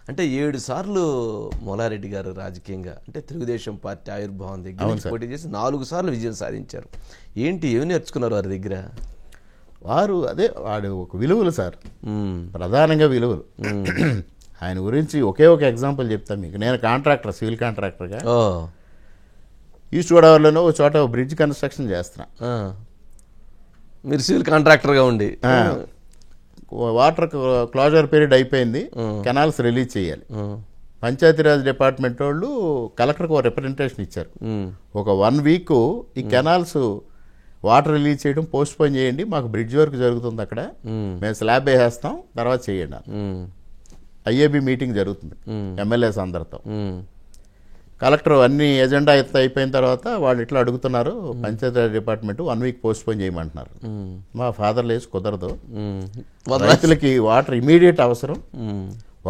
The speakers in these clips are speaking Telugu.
అంటే 7 సార్లు మూలారెడ్డి గారు రాజకీయంగా అంటే తెలుగుదేశం పార్టీ ఆవిర్భావం దగ్గర నుంచి పోటీ చేసి 4 సార్లు విజయం సాధించారు. ఏమి నేర్చుకున్నారు వారి దగ్గర? వాడు ఒక విలువలు సార్, ప్రధానంగా విలువలు. ఆయన గురించి ఒకే ఒక ఎగ్జాంపుల్ చెప్తాను మీకు. నేను కాంట్రాక్టర్, సివిల్ కాంట్రాక్టర్గా ఈస్ట్ గోదావరిలోనో ఒక చోట బ్రిడ్జ్ కన్స్ట్రక్షన్ చేస్తున్నా. మీరు సివిల్ కాంట్రాక్టర్గా ఉండి వాటర్ క్లోజర్ పీరియడ్ అయిపోయింది, కెనాల్స్ రిలీజ్ చేయాలి. పంచాయతీరాజ్ డిపార్ట్మెంట్ వాళ్ళు కలెక్టర్కి ఒక రిప్రజెంటేషన్ ఇచ్చారు, ఒక 1 వీక్ ఈ కెనాల్స్ వాటర్ రిలీజ్ చేయడం పోస్ట్ పోన్ చేయండి, మాకు బ్రిడ్జ్ వర్క్ జరుగుతుంది అక్కడ, మేము స్లాబ్ వేసేస్తాం, తర్వాత చేయండి. ఐఏబీ మీటింగ్ జరుగుతుంది ఎమ్మెల్యేస్ అందరితో. కలెక్టర్ అన్ని ఎజెండా అయిపోయిన తర్వాత వాళ్ళు ఇట్లా అడుగుతున్నారు, Panchayati Raj department 1 week post phone చేయమంటున్నారు. మా ఫాదర్ లేసి కుదరదు, రైతులకి వాటర్ ఇమీడియట్ అవసరం,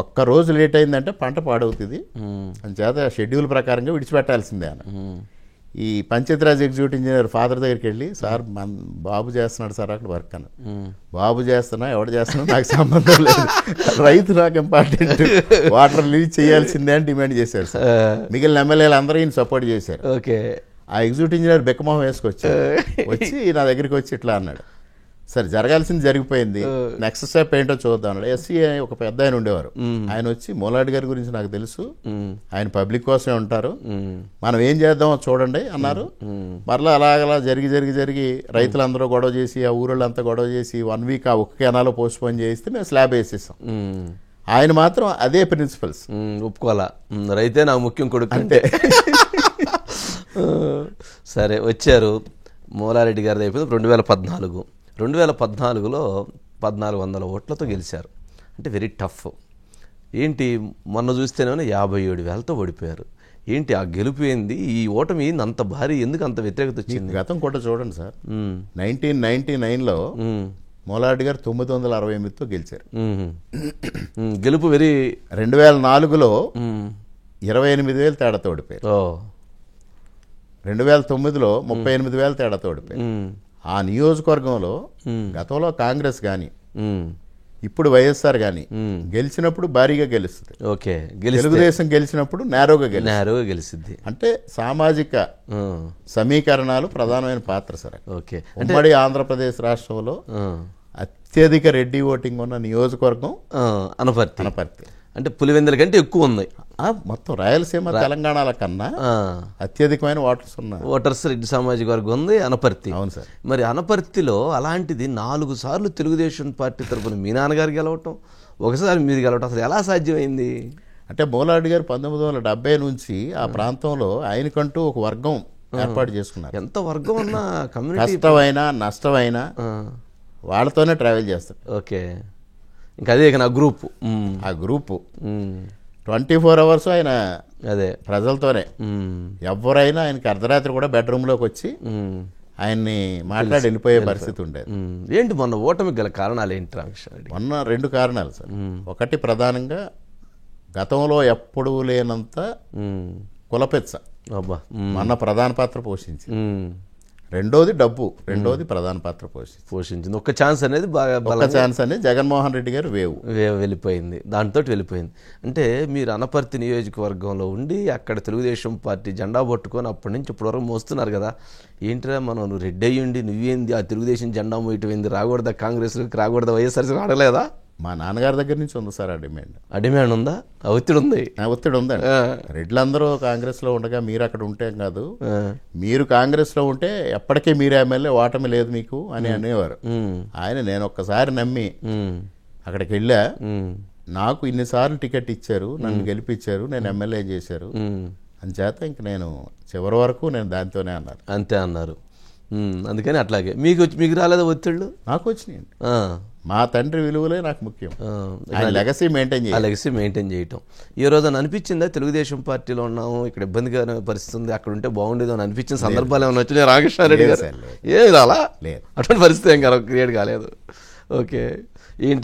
ఒక్క రోజు లేట్ అయిందంటే పంట పాడవుతుంది, అంచేత షెడ్యూల్ ప్రకారంగా విడిచిపెట్టాల్సిందే అని. ఈ పంచాయతీరాజ్ ఎగ్జిక్యూటివ్ ఇంజనీర్ ఫాదర్ దగ్గరికి వెళ్ళి, సార్ బాబు చేస్తున్నాడు సార్ అక్కడ వర్క్ అని. బాబు చేస్తున్నా ఎవడు చేస్తున్నా నాకు సంబంధం లేదు, రైతు నాకు ఇంపార్టెంట్, వాటర్ రిలీజ్ చేయాల్సిందే అని డిమాండ్ చేశారు సార్. మిగిలిన ఎమ్మెల్యేలు అందరూ ఈయన సపోర్ట్ చేశారు. ఆ ఎగ్జిక్యూటివ్ ఇంజనీర్ బెక్కమొహం వచ్చి నా దగ్గరికి వచ్చి ఇట్లా అన్నాడు, సరే జరగాల్సింది జరిగిపోయింది, నెక్స్ట్ స్టెప్ ఏంటో చూద్దాం అన్నాడు. ఎస్సీ ఒక పెద్ద ఆయన ఉండేవారు, ఆయన వచ్చి మూలారెడ్డి గారి గురించి నాకు తెలుసు, ఆయన పబ్లిక్ కోసమే ఉంటారు, మనం ఏం చేద్దామో చూడండి అన్నారు. మరలా అలాగలా జరిగి రైతులందరూ గొడవ చేసి, ఆ ఊళ్ళంతా గొడవ చేసి 1 వీక్ ఆ ఒక్క కెనాలో పోస్ట్ పోన్ చేస్తే మేము స్లాబ్ వేసేసాం. ఆయన మాత్రం అదే ప్రిన్సిపల్స్ ఒప్పుకోవాలా, రైతే నాకు ముఖ్యం కొడుకు అంటే. సరే వచ్చారు, మూలారెడ్డి గారిది అయిపోయింది 2014. 2014లో 1400 ఓట్లతో గెలిచారు. అంటే వెరీ టఫ్. ఏంటి మొన్న చూస్తేనే 57,000తో ఓడిపోయారు. ఏంటి ఆ గెలుపు ఏంది, ఈ ఓటమి అంత భారీ, ఎందుకు అంత వ్యతిరేకత వచ్చింది? గతం కూడా చూడండి సార్, 1999లో మూలారెడ్డి గారు 968తో గెలిచారు. గెలుపు వెరీ. 2004లో 28,000 తేడాతో ఓడిపోయారు. 2009లో 38,000 తేడాతో ఓడిపోయారు. ఆ నియోజకవర్గంలో గతంలో కాంగ్రెస్ కానీ ఇప్పుడు వైఎస్ఆర్ కానీ గెలిచినప్పుడు భారీగా గెలుస్తుంది. తెలుగుదేశం గెలిచినప్పుడు నేరోగా గెలుస్తుంది. అంటే సామాజిక సమీకరణాలు ప్రధానమైన పాత్ర సార్. ఉమ్మడి ఆంధ్రప్రదేశ్ రాష్ట్రంలో అత్యధిక రెడ్డి ఓటింగ్ ఉన్న నియోజకవర్గం అనపర్తి. అంటే పులివెందుల కంటే ఎక్కువ ఉంది. మొత్తం రాయలసీమ తెలంగాణల కన్నా అత్యధికమైన ఓటర్స్ రెడ్డి సామాజిక వర్గం ఉంది అనపర్తి. అవును సార్. మరి అనపర్తిలో అలాంటిది 4 సార్లు తెలుగుదేశం పార్టీ తరఫున మీ నాన్నగారు గెలవటం, ఒకసారి మీరు గెలవటం అసలు ఎలా సాధ్యమైంది? అంటే మూలారెడ్డి గారు 1970 నుంచి ఆ ప్రాంతంలో ఆయనకంటూ ఒక వర్గం ఏర్పాటు చేసుకున్నారు. ఎంత వర్గం ఉన్నా కమ్యూనిటీ కష్టమైనా నష్టమైనా వాళ్ళతోనే ట్రావెల్ చేస్తారు. ఇంకా అదే నా గ్రూపు. ఆ గ్రూపు 24 అవర్స్ ఆయన అదే ప్రజలతోనే. ఎవరైనా ఆయనకి అర్ధరాత్రి కూడా బెడ్రూమ్లోకి వచ్చి ఆయన్ని మాట్లాడి వెళ్ళిపోయే పరిస్థితి ఉండేది. ఏంటి మొన్న ఓటమికి గల కారణాలు ఏంటి రామకృష్ణారెడ్డి? మొన్న 2 కారణాలు సార్. ఒకటి ప్రధానంగా గతంలో ఎప్పుడూ లేనంత కులపెచ్చ మొన్న ప్రధాన పాత్ర పోషించి, రెండోది డబ్బు, రెండోది ప్రధాన పాత్ర పోషించింది. ఒక ఛాన్స్ అనేది బాగా ఛాన్స్ అనేది జగన్మోహన్ రెడ్డి గారు వేవ్ వెళ్ళిపోయింది, దాంతో వెళ్ళిపోయింది. అంటే మీరు అనపర్తి నియోజకవర్గంలో ఉండి అక్కడ తెలుగుదేశం పార్టీ జెండా పట్టుకొని అప్పటి నుంచి ఇప్పటి వరకు మోస్తున్నారు కదా. ఏంటిరా నువ్వు రెడ్డి అయ్యుండి నువ్వేంది ఆ తెలుగుదేశం జెండా మోయటమైంది, రాకూడదా కాంగ్రెస్లోకి, రాకూడదా వైఎస్ఆర్సీకి, అడగలేదా? మా నాన్నగారి దగ్గర నుంచి ఉంది సార్ ఆ డిమాండ్. ఆ డిమాండ్ ఉందా? ఆ ఒత్తిడి ఉంది. ఒత్తిడి ఉందండి. రెడ్లందరూ కాంగ్రెస్లో ఉండగా మీరు అక్కడ ఉంటే కాదు, మీరు కాంగ్రెస్లో ఉంటే ఎప్పటికీ మీరు ఎమ్మెల్యే, ఓటమి లేదు మీకు అని అనేవారు ఆయన. నేను ఒక్కసారి నమ్మి అక్కడికి వెళ్ళా, నాకు ఇన్నిసార్లు టికెట్ ఇచ్చారు, నన్ను గెలిపించారు, నేను ఎమ్మెల్యే చేశారు, అంచేత ఇంక నేను చివరి వరకు నేను దాంతోనే అన్నారు. అంతే అన్నారు. అందుకని అట్లాగే మీకు రాలేదా ఒత్తిళ్ళు? నాకు వచ్చినాయండి. మా తండ్రి విలువలే నాకు ముఖ్యం. లెగసీ మెయింటైన్ చేయటం. ఈ రోజు అని అనిపించిందా తెలుగుదేశం పార్టీలో ఉన్నాము, ఇక్కడ ఇబ్బందిగా పరిస్థితి ఉంది, అక్కడ ఉంటే బాగుండేది అని అనిపించిన సందర్భాలు ఏమైనా వచ్చినాయి రామకృష్ణారెడ్డి గారు? ఏమి రాలా, అటువంటి పరిస్థితి ఏం క్రియేట్ కాలేదు. ఏంటి